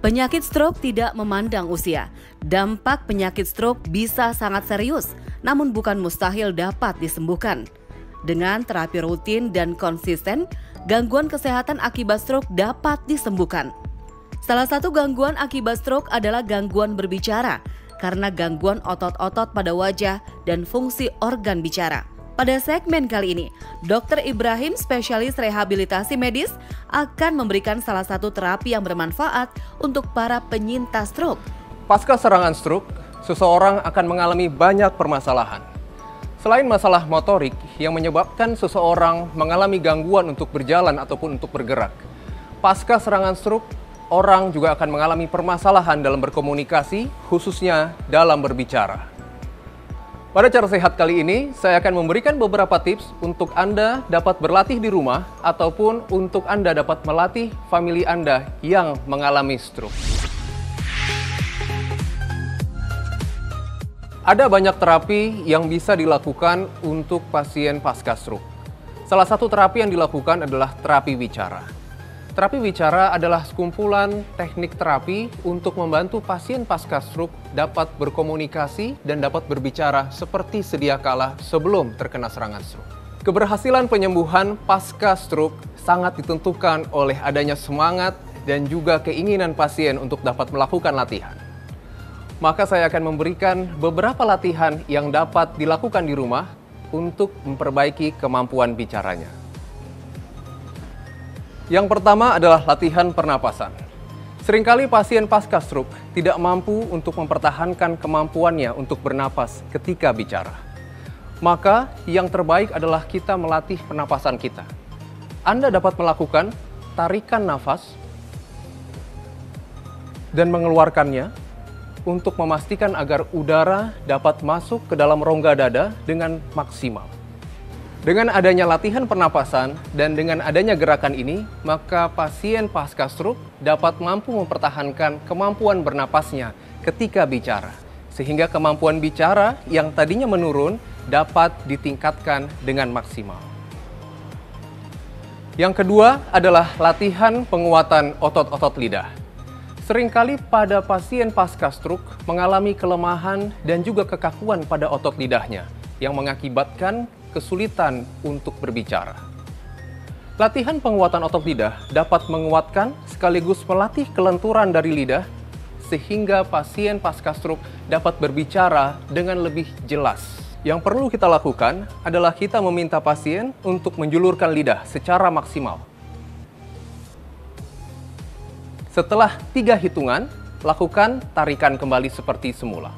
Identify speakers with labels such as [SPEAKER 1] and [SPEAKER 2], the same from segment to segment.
[SPEAKER 1] Penyakit stroke tidak memandang usia. Dampak penyakit stroke bisa sangat serius, namun bukan mustahil dapat disembuhkan. Dengan terapi rutin dan konsisten, gangguan kesehatan akibat stroke dapat disembuhkan. Salah satu gangguan akibat stroke adalah gangguan berbicara, karena gangguan otot-otot pada wajah dan fungsi organ bicara. Pada segmen kali ini, Dr. Ibrahim, spesialis rehabilitasi medis, akan memberikan salah satu terapi yang bermanfaat untuk para penyintas stroke.
[SPEAKER 2] Pasca serangan stroke, seseorang akan mengalami banyak permasalahan. Selain masalah motorik yang menyebabkan seseorang mengalami gangguan untuk berjalan ataupun untuk bergerak, pasca serangan stroke, orang juga akan mengalami permasalahan dalam berkomunikasi, khususnya dalam berbicara. Pada Cara Sehat kali ini, saya akan memberikan beberapa tips untuk Anda dapat berlatih di rumah ataupun untuk Anda dapat melatih famili Anda yang mengalami stroke. Ada banyak terapi yang bisa dilakukan untuk pasien pasca stroke. Salah satu terapi yang dilakukan adalah terapi bicara. Terapi bicara adalah sekumpulan teknik terapi untuk membantu pasien pasca stroke dapat berkomunikasi dan dapat berbicara seperti sedia kala sebelum terkena serangan stroke. Keberhasilan penyembuhan pasca stroke sangat ditentukan oleh adanya semangat dan juga keinginan pasien untuk dapat melakukan latihan. Maka saya akan memberikan beberapa latihan yang dapat dilakukan di rumah untuk memperbaiki kemampuan bicaranya. Yang pertama adalah latihan pernapasan. Seringkali pasien pasca stroke tidak mampu untuk mempertahankan kemampuannya untuk bernapas ketika bicara. Maka yang terbaik adalah kita melatih pernapasan kita. Anda dapat melakukan tarikan nafas dan mengeluarkannya untuk memastikan agar udara dapat masuk ke dalam rongga dada dengan maksimal. Dengan adanya latihan pernapasan dan dengan adanya gerakan ini, maka pasien pasca stroke dapat mampu mempertahankan kemampuan bernapasnya ketika bicara. Sehingga kemampuan bicara yang tadinya menurun dapat ditingkatkan dengan maksimal. Yang kedua adalah latihan penguatan otot-otot lidah. Seringkali pada pasien pasca stroke mengalami kelemahan dan juga kekakuan pada otot lidahnya yang mengakibatkan kesulitan untuk berbicara. Latihan penguatan otot lidah dapat menguatkan sekaligus melatih kelenturan dari lidah sehingga pasien pasca stroke dapat berbicara dengan lebih jelas. Yang perlu kita lakukan adalah kita meminta pasien untuk menjulurkan lidah secara maksimal. Setelah 3 hitungan, lakukan tarikan kembali seperti semula.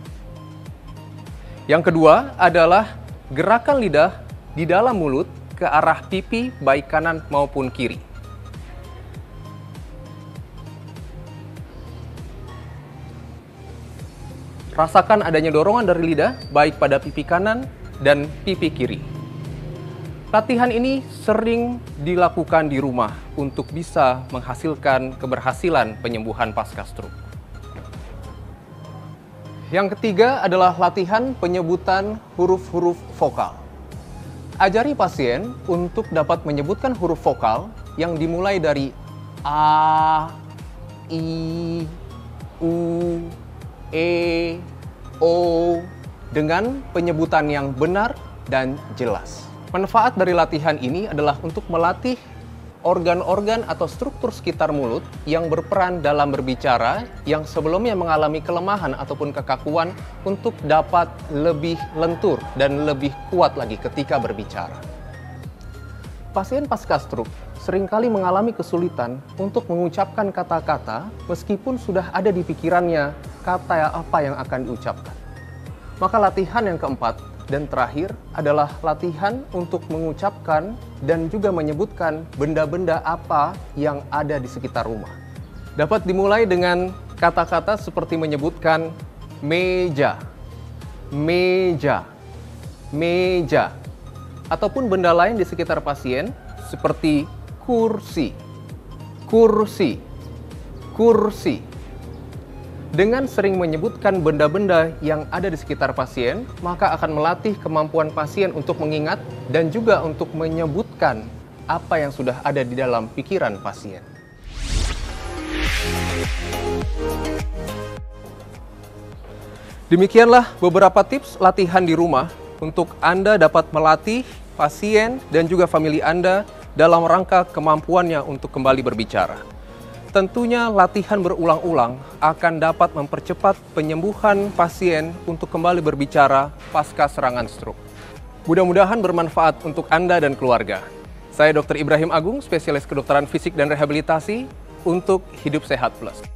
[SPEAKER 2] Yang kedua adalah gerakan lidah di dalam mulut ke arah pipi baik kanan maupun kiri. Rasakan adanya dorongan dari lidah baik pada pipi kanan dan pipi kiri. Latihan ini sering dilakukan di rumah untuk bisa menghasilkan keberhasilan penyembuhan pasca stroke. Yang ketiga adalah latihan penyebutan huruf-huruf vokal. Ajari pasien untuk dapat menyebutkan huruf vokal yang dimulai dari A, I, U, E, O dengan penyebutan yang benar dan jelas. Manfaat dari latihan ini adalah untuk melatih organ-organ atau struktur sekitar mulut yang berperan dalam berbicara yang sebelumnya mengalami kelemahan ataupun kekakuan untuk dapat lebih lentur dan lebih kuat lagi ketika berbicara. Pasien pasca stroke seringkali mengalami kesulitan untuk mengucapkan kata-kata meskipun sudah ada di pikirannya kata apa yang akan diucapkan. Maka latihan yang keempat dan terakhir adalah latihan untuk mengucapkan dan juga menyebutkan benda-benda apa yang ada di sekitar rumah. Dapat dimulai dengan kata-kata seperti menyebutkan meja, meja, meja, ataupun benda lain di sekitar pasien seperti kursi, kursi, kursi. Dengan sering menyebutkan benda-benda yang ada di sekitar pasien, maka akan melatih kemampuan pasien untuk mengingat dan juga untuk menyebutkan apa yang sudah ada di dalam pikiran pasien. Demikianlah beberapa tips latihan di rumah untuk Anda dapat melatih pasien dan juga famili Anda dalam rangka kemampuannya untuk kembali berbicara. Tentunya latihan berulang-ulang akan dapat mempercepat penyembuhan pasien untuk kembali berbicara pasca serangan stroke. Mudah-mudahan bermanfaat untuk Anda dan keluarga. Saya Dr. Ibrahim Agung, spesialis kedokteran fisik dan rehabilitasi untuk Hidup Sehat Plus.